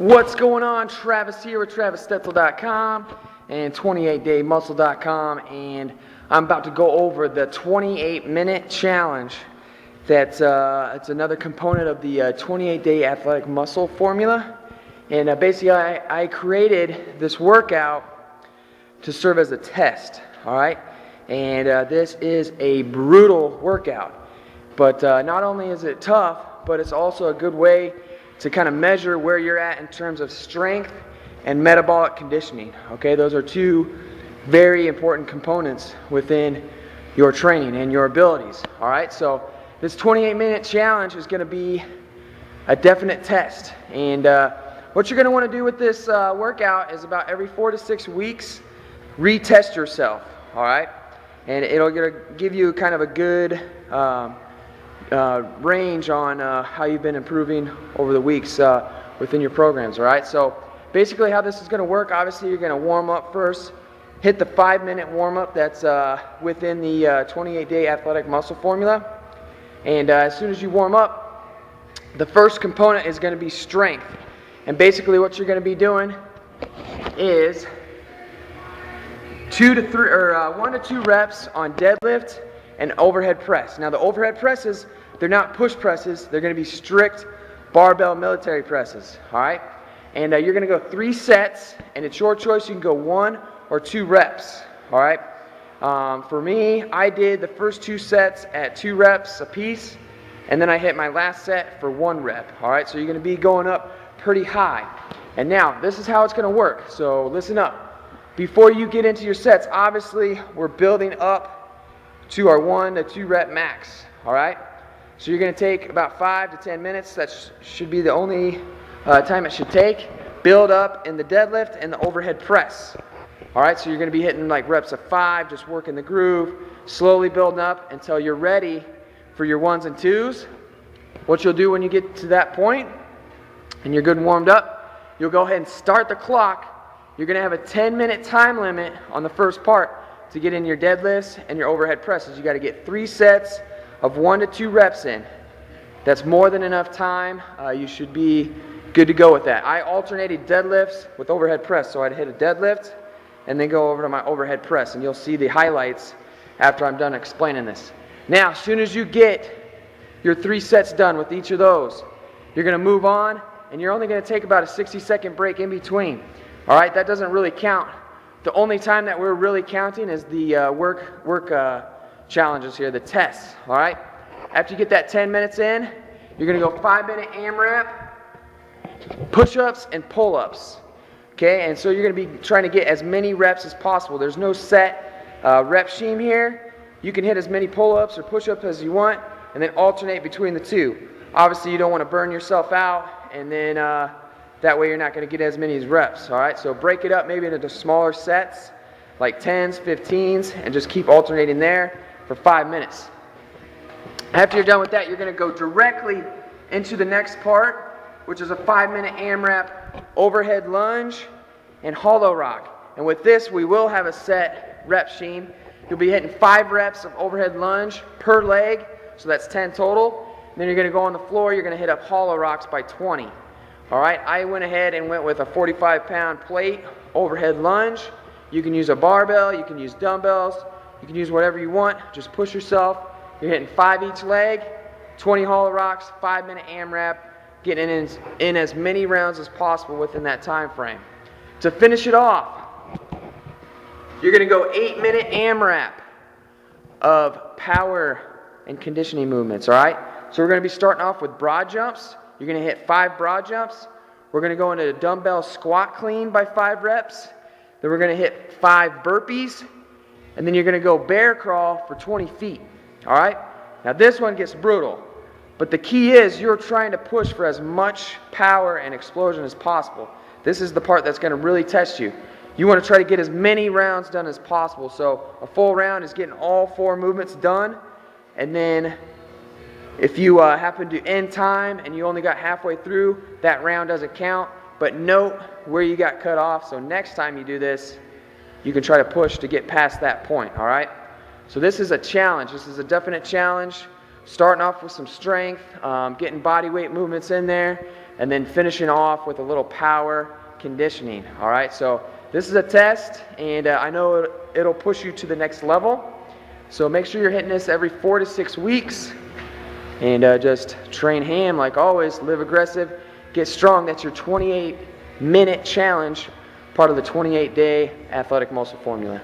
What's going on? Travis here with TravisStetzel.com and 28daymuscle.com, and I'm about to go over the 28-minute challenge. It's another component of the 28-day athletic muscle formula, and basically I created this workout to serve as a test. All right, and this is a brutal workout, but not only is it tough, but it's also a good way to kind of measure where you're at in terms of strength and metabolic conditioning. Okay, those are two very important components within your training and your abilities. All right, so this 28-minute challenge is going to be a definite test, and what you're going to want to do with this workout is about every 4 to 6 weeks retest yourself. All right, and it'll give you kind of a good range on how you've been improving over the weeks within your programs. All right, so basically how this is going to work, obviously you're going to warm up first, hit the 5-minute warm-up that's within the 28-day athletic muscle formula, and as soon as you warm up, the first component is going to be strength. And basically what you're going to be doing is 1 to 2 reps on deadlift and overhead press. Now the overhead presses, they're not push presses, they're going to be strict barbell military presses. All right, and you're going to go 3 sets, and it's your choice. You can go 1 or 2 reps. All right, for me, I did the first 2 sets at 2 reps a piece, and then I hit my last set for 1 rep. All right, so you're going to be going up pretty high. And now this is how it's going to work, so listen up. Before you get into your sets, obviously we're building up to our 1 to 2 rep max. All right, so you're going to take about 5 to 10 minutes. That should be the only time it should take. Build up in the deadlift and the overhead press. All right, so you're going to be hitting like reps of 5, just working the groove, slowly building up until you're ready for your 1s and 2s. What you'll do when you get to that point and you're good and warmed up, you'll go ahead and start the clock. You're going to have a 10-minute time limit on the first part to get in your deadlifts and your overhead presses. You got to get 3 sets of 1 to 2 reps in. That's more than enough time. You should be good to go with that. I alternated deadlifts with overhead press, so I'd hit a deadlift and then go over to my overhead press, and you'll see the highlights after I'm done explaining this. Now, as soon as you get your 3 sets done with each of those, you're going to move on, and you're only going to take about a 60-second break in between. All right, that doesn't really count. The only time that we're really counting is the work challenges here, the tests. All right, after you get that 10 minutes in, you're going to go 5-minute AMRAP, push-ups, and pull-ups. Okay, and so you're going to be trying to get as many reps as possible. There's no set rep scheme here. You can hit as many pull-ups or push-ups as you want, and then alternate between the 2. Obviously, you don't want to burn yourself out, and then that way you're not going to get as many reps. All right, so break it up maybe into smaller sets, like 10s, 15s, and just keep alternating there for 5 minutes. After you're done with that, you're going to go directly into the next part, which is a 5-minute AMRAP overhead lunge and hollow rock. And with this, we will have a set rep scheme. You'll be hitting 5 reps of overhead lunge per leg, so that's 10 total. And then you're going to go on the floor, you're going to hit up hollow rocks by 20. All right, I went ahead and went with a 45-pound plate overhead lunge. You can use a barbell, you can use dumbbells, you can use whatever you want. Just push yourself. You're hitting 5 each leg, 20 hollow rocks, 5-minute AMRAP, getting in as many rounds as possible within that time frame. To finish it off, you're going to go 8-minute AMRAP of power and conditioning movements. All right, so we're going to be starting off with broad jumps. You're going to hit 5 broad jumps. We're going to go into a dumbbell squat clean by 5 reps. Then we're going to hit 5 burpees. And then you're going to go bear crawl for 20 feet. All right? Now this one gets brutal. But the key is you're trying to push for as much power and explosion as possible. This is the part that's going to really test you. You want to try to get as many rounds done as possible. So a full round is getting all 4 movements done. And then if you happen to end time and you only got halfway through, that round doesn't count. But note where you got cut off, so next time you do this, you can try to push to get past that point. All right? So this is a challenge. This is a definite challenge. Starting off with some strength, getting body weight movements in there, and then finishing off with a little power conditioning. All right, so this is a test, and I know it'll push you to the next level. So make sure you're hitting this every 4 to 6 weeks, and just train ham like always. Live aggressive, get strong. That's your 28-minute challenge, part of the 28-day athletic muscle formula.